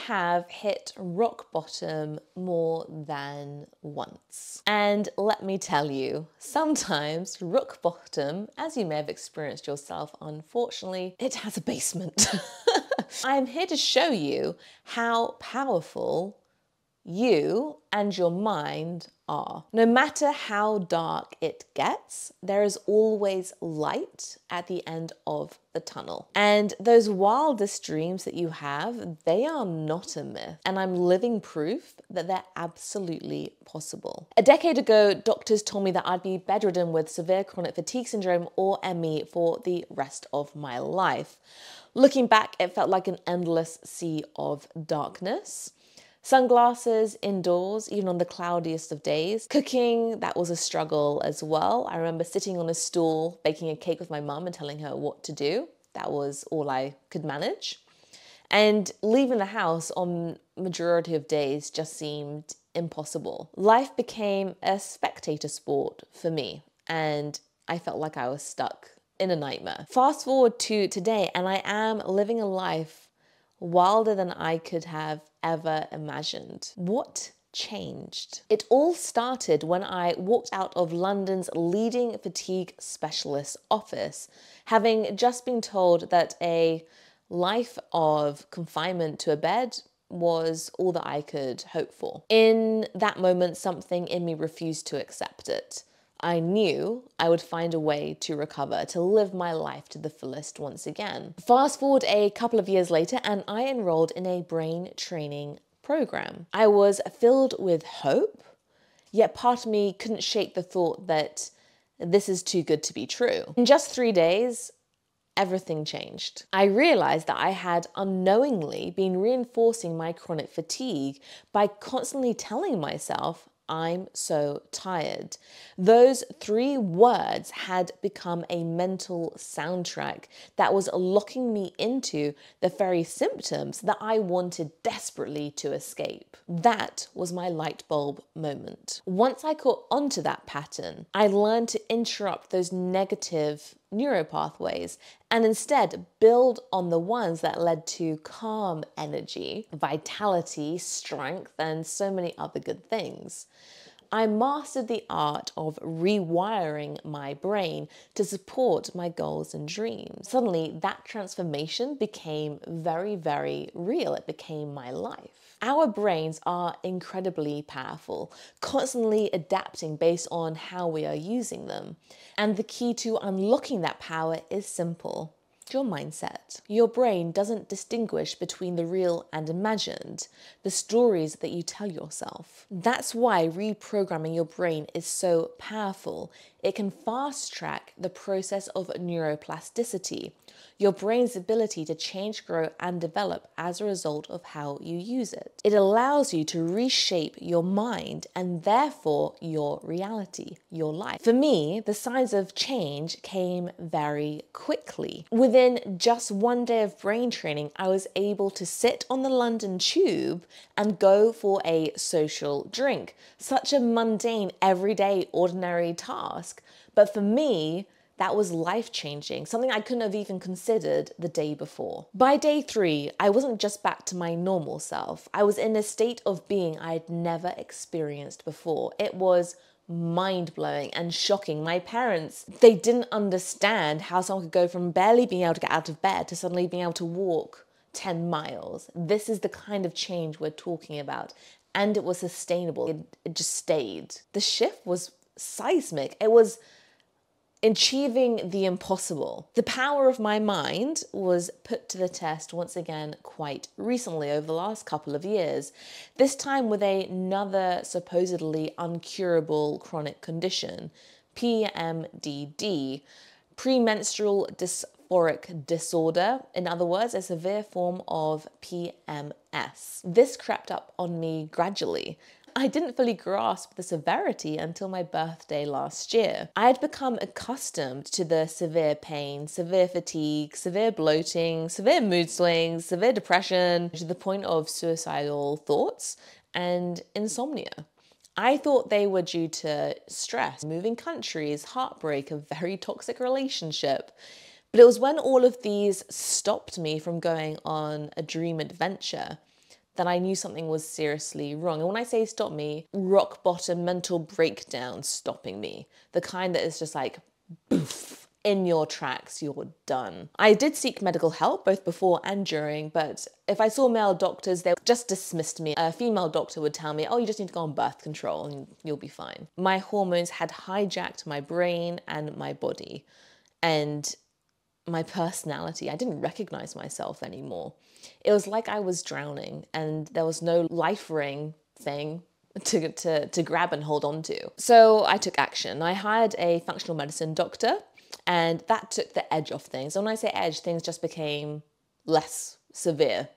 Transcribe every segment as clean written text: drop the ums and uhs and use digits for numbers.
have hit rock bottom more than once. And let me tell you, sometimes rock bottom, as you may have experienced yourself, unfortunately, it has a basement. I'm here to show you how powerful you and your mind are. No matter how dark it gets, there is always light at the end of the tunnel. And those wildest dreams that you have, they are not a myth. And I'm living proof that they're absolutely possible. A decade ago, doctors told me that I'd be bedridden with severe chronic fatigue syndrome, or ME, for the rest of my life. Looking back, it felt like an endless sea of darkness. Sunglasses indoors, even on the cloudiest of days. Cooking, that was a struggle as well. I remember sitting on a stool, baking a cake with my mum and telling her what to do. That was all I could manage. And leaving the house on majority of days just seemed impossible. Life became a spectator sport for me, and I felt like I was stuck in a nightmare. Fast forward to today, and I am living a life wilder than I could have ever imagined. What changed? It all started when I walked out of London's leading fatigue specialist office, having just been told that a life of confinement to a bed was all that I could hope for. In that moment, something in me refused to accept it. I knew I would find a way to recover, to live my life to the fullest once again. Fast forward a couple of years later, and I enrolled in a brain training program. I was filled with hope, yet part of me couldn't shake the thought that this is too good to be true. In just 3 days, everything changed. I realized that I had unknowingly been reinforcing my chronic fatigue by constantly telling myself, I'm so tired. Those 3 words had become a mental soundtrack that was locking me into the very symptoms that I wanted desperately to escape. That was my light bulb moment. Once I caught onto that pattern, I learned to interrupt those negative neuropathways and instead build on the ones that led to calm energy, vitality, strength, and so many other good things. I mastered the art of rewiring my brain to support my goals and dreams. Suddenly, that transformation became very, very real. It became my life. Our brains are incredibly powerful, constantly adapting based on how we are using them. And the key to unlocking that power is simple. Your mindset. Your brain doesn't distinguish between the real and imagined, the stories that you tell yourself. That's why reprogramming your brain is so powerful. It can fast track the process of neuroplasticity, your brain's ability to change, grow, and develop as a result of how you use it. It allows you to reshape your mind and therefore your reality, your life. For me, the signs of change came very quickly. Within just 1 day of brain training, I was able to sit on the London Tube and go for a social drink. Such a mundane, everyday, ordinary task. But for me, that was life-changing, something I couldn't have even considered the day before. By day 3, I wasn't just back to my normal self. I was in a state of being I had never experienced before. It was mind-blowing and shocking. My parents, they didn't understand how someone could go from barely being able to get out of bed to suddenly being able to walk 10 miles. This is the kind of change we're talking about. And it was sustainable. It just stayed. The shift was seismic. It was achieving the impossible. The power of my mind was put to the test once again quite recently over the last couple of years, this time with another supposedly uncurable chronic condition, PMDD, premenstrual dysphoric disorder, in other words, a severe form of PMS. This crept up on me gradually. I didn't fully grasp the severity until my birthday last year. I had become accustomed to the severe pain, severe fatigue, severe bloating, severe mood swings, severe depression, to the point of suicidal thoughts and insomnia. I thought they were due to stress, moving countries, heartbreak, a very toxic relationship. But it was when all of these stopped me from going on a dream adventure then I knew something was seriously wrong. And when I say stop me, rock bottom mental breakdown stopping me. The kind that is just like, boof, in your tracks, you're done. I did seek medical help both before and during, but if I saw male doctors, they just dismissed me. A female doctor would tell me, oh, you just need to go on birth control and you'll be fine. My hormones had hijacked my brain and my body and my personality. I didn't recognize myself anymore. It was like I was drowning and there was no life ring thing to grab and hold on to. So I took action. I hired a functional medicine doctor, and that took the edge off things. When I say edge, things just became less severe.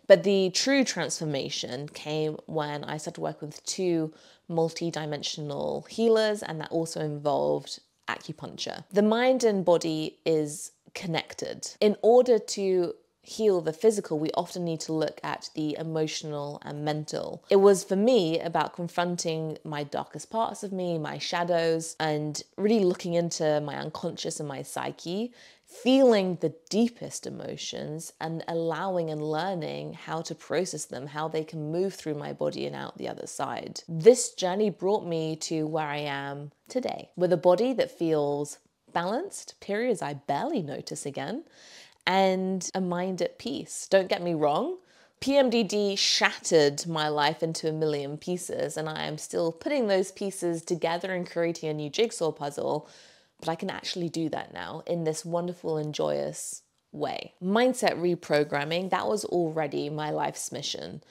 But the true transformation came when I started working with 2 multi-dimensional healers, and that also involved acupuncture. The mind and body is connected. In order to heal the physical, we often need to look at the emotional and mental. It was for me about confronting my darkest parts of me, my shadows, and really looking into my unconscious and my psyche, feeling the deepest emotions and allowing and learning how to process them, how they can move through my body and out the other side. This journey brought me to where I am today, with a body that feels balanced, periods I barely notice again, and a mind at peace. Don't get me wrong, PMDD shattered my life into a million pieces, and I am still putting those pieces together and creating a new jigsaw puzzle, but I can actually do that now in this wonderful and joyous way. Mindset reprogramming, that was already my life's mission,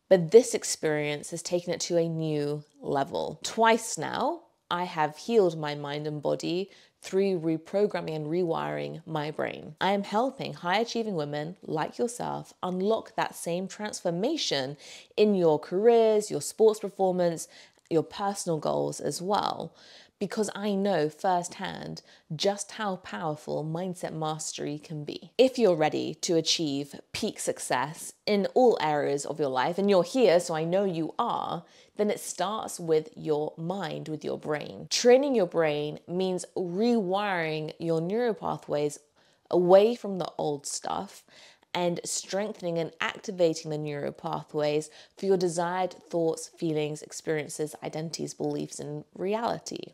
but this experience has taken it to a new level. Twice now, I have healed my mind and body through reprogramming and rewiring my brain. I am helping high-achieving women like yourself unlock that same transformation in your careers, your sports performance, your personal goals as well, because I know firsthand just how powerful mindset mastery can be. If you're ready to achieve peak success in all areas of your life, and you're here, so I know you are, then it starts with your mind, with your brain. Training your brain means rewiring your neuropathways away from the old stuff and strengthening and activating the neuropathways for your desired thoughts, feelings, experiences, identities, beliefs, and reality.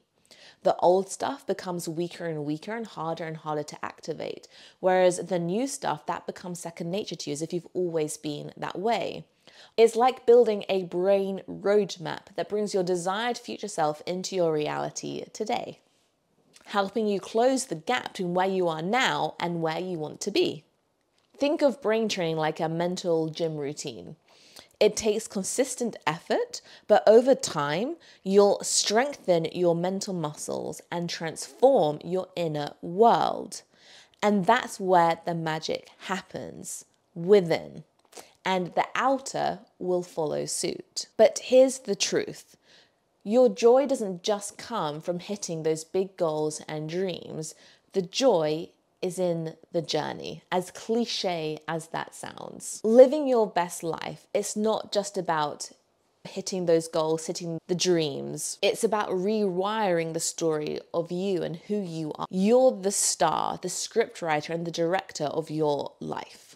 The old stuff becomes weaker and weaker and harder to activate, whereas the new stuff, that becomes second nature to you, as if you've always been that way. It's like building a brain roadmap that brings your desired future self into your reality today, helping you close the gap between where you are now and where you want to be. Think of brain training like a mental gym routine. It takes consistent effort, but over time, you'll strengthen your mental muscles and transform your inner world. And that's where the magic happens, within. And the outer will follow suit. But here's the truth. Your joy doesn't just come from hitting those big goals and dreams. The joy is in the journey, as cliche as that sounds. Living your best life, it's not just about hitting those goals, hitting the dreams. It's about rewiring the story of you and who you are. You're the star, the scriptwriter, and the director of your life.